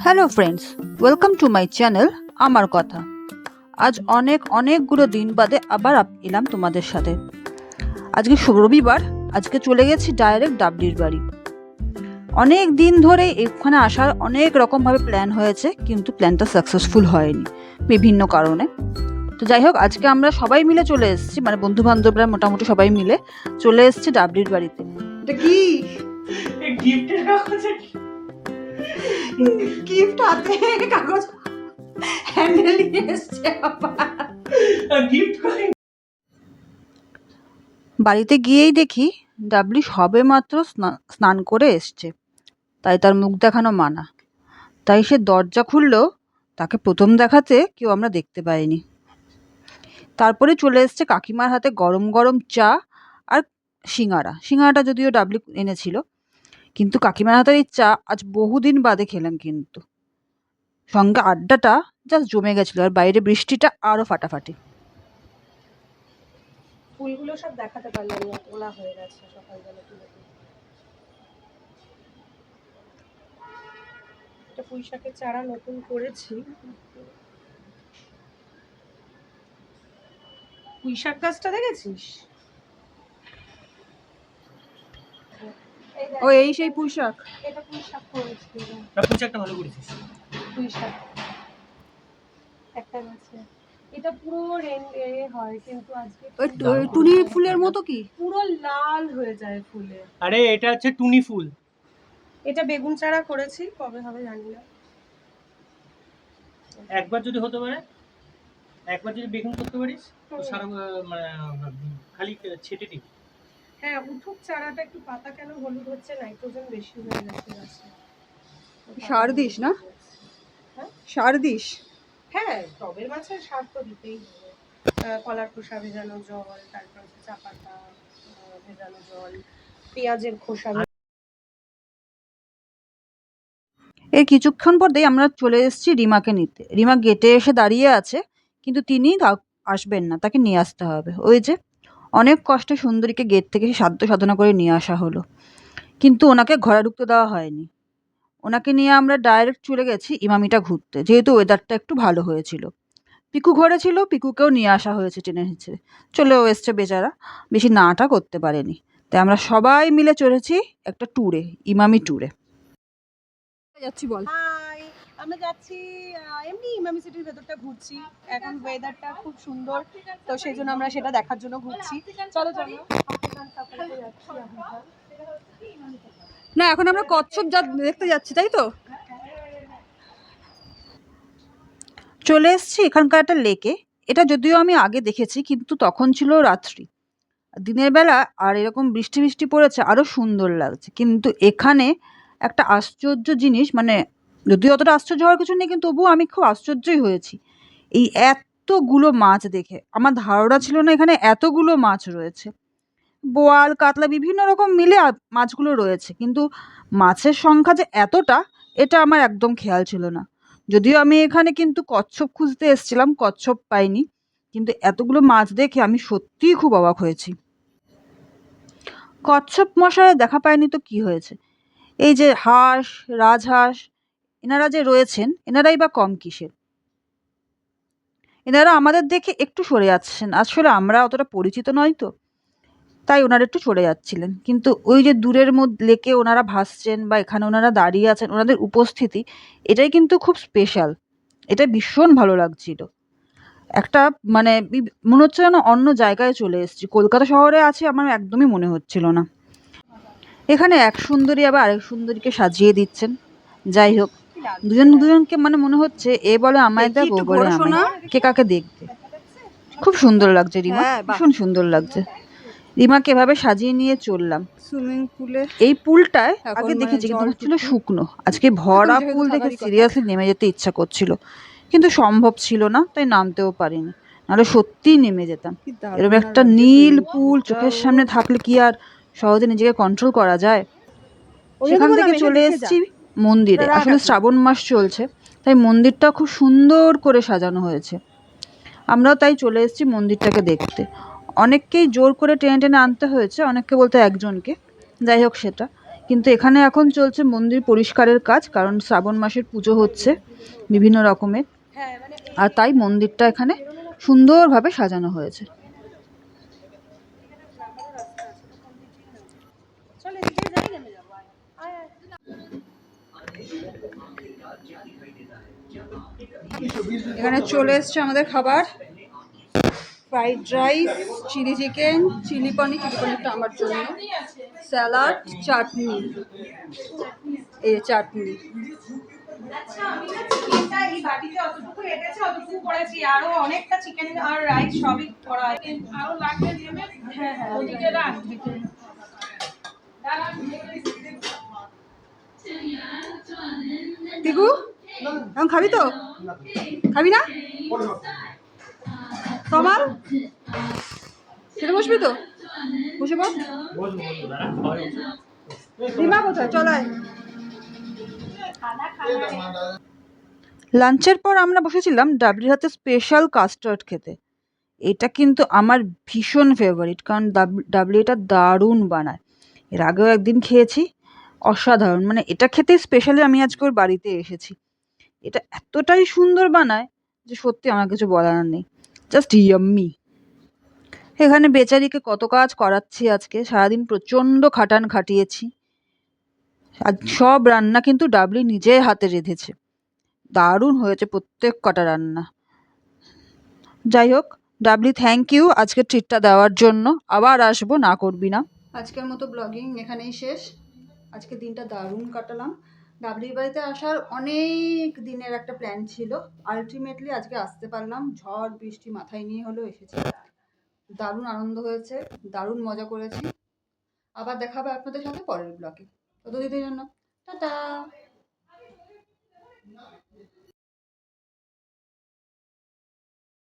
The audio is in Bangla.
Hello friends, welcome to my channel আমার কথা। আজ অনেকগুলো দিন বাদে আবার এলাম তোমাদের সাথে। আজকে রবিবার, আজকে চলে গেছি ডাইরেক্ট ডাবলির বাড়ি। অনেক দিন ধরে এখানে আসার অনেক রকমভাবে প্ল্যান হয়েছে, কিন্তু প্ল্যানটা সাকসেসফুল হয়নি বিভিন্ন কারণে। তো যাই হোক, আজকে আমরা সবাই মিলে চলে এসেছি, মানে বন্ধু বান্ধবরা মোটামুটি সবাই মিলে চলে এসেছি ডাবলির বাড়িতে। এটা কি গিফটের কাগজ, গিফট হাতে কাগজ হ্যান্ডেল নিয়ে এসছে গিফট করে। বাড়িতে গিয়েই দেখি ডাবলি সবে মাত্র স্নান করে এসছে, তাই তার মুখ দেখানো মানা। তাই সে দরজা খুললেও তাকে প্রথম দেখাতে কেউ আমরা দেখতে পাইনি। তারপরে চলে এসছে কাকিমার হাতে গরম গরম চা আর সিঙ্গাড়াটা যদিও ডাবলি এনেছিল, কিন্তু কাকিমার হাতের এই চা আজ বহুদিন বাদে খেলাম। কিন্তু সঙ্গে আড্ডাটা জাস্ট জমে গেছিল, আর বাইরে বৃষ্টিটা আরো ফাটাফাটি। ফুলগুলো সব দেখাতে পারলাম না, তোলা হয়ে গেছে সকালবেলা তুলে। এটা পুঁই শাকের চারা নতুন করেছি। পুঁই শাক গাছটা দেখেছিস? ও এই সেই পুঁই শাক। এটা পুঁই শাক করেছি। পুঁই শাকটা ভালো করেছিস। পুঁই শাক একটা গাছে, এটা পুরো হয়, কিন্তু আজকে ওই টুনি ফুলের মতো কি পুরো লাল হয়ে যায় ফুলে। আরে এটা হচ্ছে টুনি ফুল। এটা বেগুন চারা করেছি, কবে হবে জানি না। একবার যদি হতে পারে, একবার যদি বেগুন করতে পারিস তো সারা মানে খালি ছেটে দিবি। হ্যাঁ, উঠুক চারাটা, একটু পাতা কেন হলুদ হচ্ছে, নাইট্রোজেন বেশি হয়ে গেছে গাছে। সার দিস না? হ্যাঁ সার দিস? হ্যাঁ, টবের গাছে সার তো দিতেই হবে। কলার খোসা ভেজানো জল, তারপর হচ্ছে চা পাতা ভেজানো জল, পেঁয়াজের খোসা। এর কিছুক্ষণ পর দিয়ে আমরা চলে এসেছি রিমাকে নিতে। রিমা গেটে এসে দাঁড়িয়ে আছে, কিন্তু তিনি আসবেন না, তাকে নিয়ে আসতে হবে। ওই যে অনেক কষ্টে সুন্দরীকে গেট থেকে সাধ্য সাধনা করে নিয়ে আসা হলো, কিন্তু ওনাকে ঘরে ঢুকতে দেওয়া হয়নি। ওনাকে নিয়ে আমরা ডাইরেক্ট চলে গেছি ইমামিটা ঘুরতে, যেহেতু ওয়েদারটা একটু ভালো হয়েছিল। পিকু ঘরে ছিল, পিকুকেও নিয়ে আসা হয়েছে টেনে হিঁচড়ে। চলেও এসছে বেচারা, বেশি নাটা করতে পারেনি। তাই আমরা সবাই মিলে চলেছি একটা ট্যুরে, ইমামি ট্যুরে যাচ্ছি। বল। হাই, আমরা যাচ্ছি এমনি ইমামি সিটির ভেতরটা ঘুরছি। এখন ওয়েদারটা খুব সুন্দর, তো সেই জন্য আমরা সেটা দেখার জন্য ঘুরছি। চলো চলো না, এখন আমরা কচ্ছপ দেখতে যাচ্ছি, তাই তো? চলে এসেছি এখানকার একটা লেকে। এটা যদিও আমি আগে দেখেছি, কিন্তু তখন ছিল রাত্রি। দিনের বেলা আর এরকম বৃষ্টি বৃষ্টি পড়েছে, আরো সুন্দর লাগছে। কিন্তু এখানে একটা আশ্চর্য জিনিস, মানে যদিও অতটা আশ্চর্য হওয়ার কিছু নেই, কিন্তু তবুও আমি খুব আশ্চর্যই হয়েছি এই এতগুলো মাছ দেখে। আমার ধারণা ছিল না এখানে এতগুলো মাছ রয়েছে। বোয়াল, কাতলা বিভিন্ন রকম মিলে মাছগুলো রয়েছে, কিন্তু মাছের সংখ্যা যে এতটা, এটা আমার একদম খেয়াল ছিল না। যদিও আমি এখানে কিন্তু কচ্ছপ খুঁজতে এসেছিলাম, কচ্ছপ পাইনি, কিন্তু এতগুলো মাছ দেখে আমি সত্যিই খুব অবাক হয়েছি। কচ্ছপ মশাই দেখা পায়নি তো কি হয়েছে, এই যে হাঁস, রাজহাঁস, এনারা যে রয়েছেন, এনারাই বা কম কিসের? এনারা আমাদের দেখে একটু সরে যাচ্ছেন, আসলে আমরা অতটা পরিচিত নয় তো, তাই ওনারা একটু সরে যাচ্ছিলেন। কিন্তু ওই যে দূরের মধ্যে লেকে ওনারা ভাসছেন বা এখানে ওনারা দাঁড়িয়ে আছেন, ওনাদের উপস্থিতি এটাই কিন্তু খুব স্পেশাল। এটা ভীষণ ভালো লাগছিল। একটা মানে মনে হচ্ছে যেন অন্য জায়গায় চলে এসেছি, কলকাতা শহরে আছি আমার একদমই মনে হচ্ছিল না। এখানে এক সুন্দরী আবার আরেক সুন্দরীকে সাজিয়ে দিচ্ছেন। যাই হোক, দুজনকে মানে মনে হচ্ছে এ বলে আমায় দেখ, ও বলে আমায়, কে কাকে দেখবে। খুব সুন্দর লাগছে রিমা, ভীষণ সুন্দর লাগছে। রিমাকে এভাবে সাজিয়ে নিয়ে চললাম সুইমিং পুলে। এই পুলটায় আগে দেখেছি, কিন্তু হচ্ছিল শুকনো। আজকে ভরা পুল দেখে সিরিয়াসলি নেমে যেতে ইচ্ছা করছিল, কিন্তু সম্ভব ছিল না, তাই নামতেও পারিনি, নাহলে সত্যিই নেমে যেতাম। এরকম একটা নীল পুল চোখের সামনে থাকলে কি আর সহজে নিজেকে কন্ট্রোল করা যায়? সেখান থেকে চলে এসেছি মন্দিরে। আসলে শ্রাবণ মাস চলছে, তাই মন্দিরটা খুব সুন্দর করে সাজানো হয়েছে। আমরাও তাই চলে এসেছি মন্দিরটাকে দেখতে। অনেককেই জোর করে টেনে টেনে আনতে হয়েছে, অনেককে বলতে একজনকে। যাই হোক সেটা, কিন্তু এখানে এখন চলছে মন্দির পরিষ্কারের কাজ, কারণ শ্রাবণ মাসের পুজো হচ্ছে বিভিন্ন রকমের, হ্যাঁ মানে আর তাই মন্দিরটা এখানে সুন্দরভাবে সাজানো হয়েছে। চল এদিকে যাই, নেমে যাবো, আয় আয় আয়। এখানে চলে এসছে আমাদের খাবার, fried rice, chilli chicken, chilli পনিরটা আমার জন্য, স্যালাড, চাটনি, এই চাটনি। আচ্ছা আমি না চিকেনটা এই বাটিতে অতটুকু রেখেছি, অতটুকু করেছি, আরো অনেকটা চিকেন আর রাইস সবই করা আছে, আরো লাগবে নেবে। হ্যাঁ হ্যাঁ ওদিকে রাখ দিতে। টিকু এখন খাবি তো? খাবি না? তমাল খেতে বসবি তো? বসে বল। রিমা কোথায়? চলায়। লাঞ্চের পর আমরা বসেছিলাম ডাবলির হাতে স্পেশাল কাস্টার্ড খেতে। এটা কিন্তু আমার ভীষণ ফেভারিট, কারণ ডাবলি এটা দারুণ বানায়। এর আগেও একদিন খেয়েছি, অসাধারণ। মানে এটা খেতেই স্পেশালি আমি আজকে ওর বাড়িতে এসেছি। এটা এতটাই সুন্দর বানায় যে সত্যি আমার কিছু বলার নেই, জাস্ট ইয়াম্মি। এখানে বেচারিকে কত কাজ করাচ্ছি আজকে, সারাদিন প্রচণ্ড খাটিয়েছি। আর সব রান্না কিন্তু ডাবলি নিজের হাতে রেঁধেছে, দারুণ হয়েছে প্রত্যেক কটা রান্না। যাই হোক, ডাবলি থ্যাংক ইউ আজকে ট্রিটটা দেওয়ার জন্য, আবার আসবো, না করবি না। আজকের মতো ব্লগিং এখানেই শেষ। আজকে দিনটা দারুণ কাটালাম। ডাবলির বাড়িতে আসার অনেক দিনের একটা প্ল্যান ছিল, আলটিমেটলি আজকে আসতে পারলাম। ঝড় বৃষ্টি মাথায় নিয়ে হলেও এসেছি। দারুণ আনন্দ হয়েছে, দারুণ মজা করেছি। আবার দেখা হবে আপনাদের সাথে পরের ব্লগে। ততদিনের জন্য টাটা।